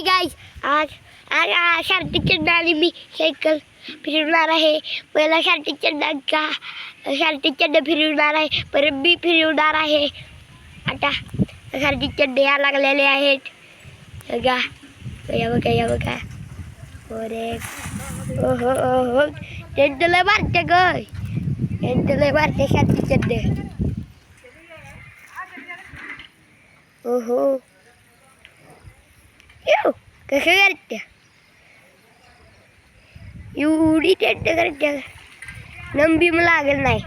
Hi guys, आज आज शार्टी चड्डा आणि मी सायकल फिरवणार आहे. पहिला शार्टी चड्डा फिरवणार आहे, परत मी फिरवणार आहे. आता शार्टी चड्डे या लागलेले आहेत. बघा या बघा. अरे ओहो ओहो, त्यांचं मारते ग, त्यांचं मारते शार्टी चड्डे. ओहो कसं करते एवढी टेंट करते, नंबी मला लागेल नाही.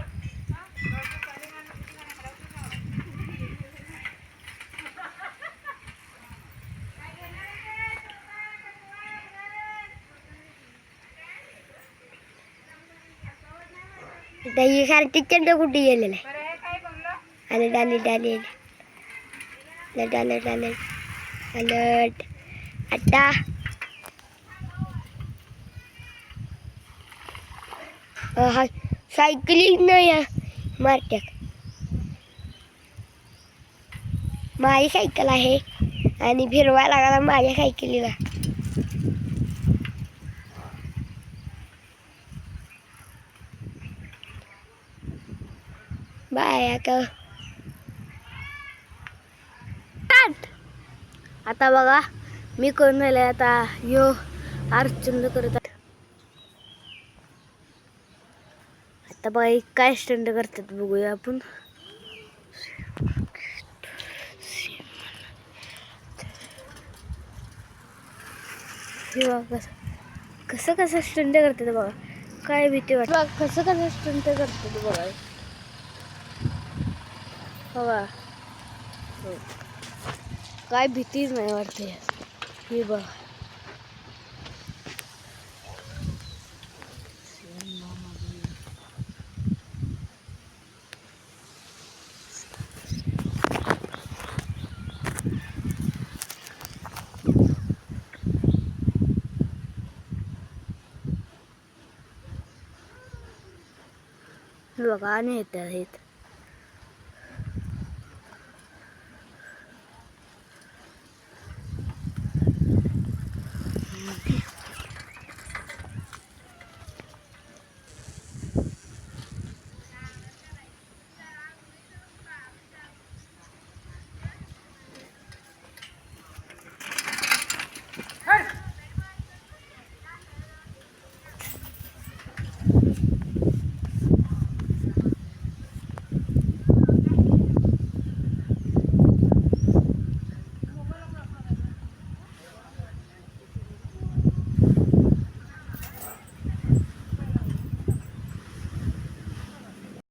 ही सारखी चंड कुठे गेलेलं आहे. अलर्ट आता सायकलिंग नाही मारत्यात. माझी सायकल आहे आणि फिरवायला लागला माझ्या सायकलीला. बाय आता बघा मी करून राहिले. आता यो अर्चंद करत. आता बघा काय स्टंट करतात बघूया आपण. कसं कसं स्टंट करतात बघा, काय भीती वाटत. कसं कसं स्टंट करतात बघा बघा, काय भीतीच नाही वाटते. हे बघा बघा आणि येत आहेत.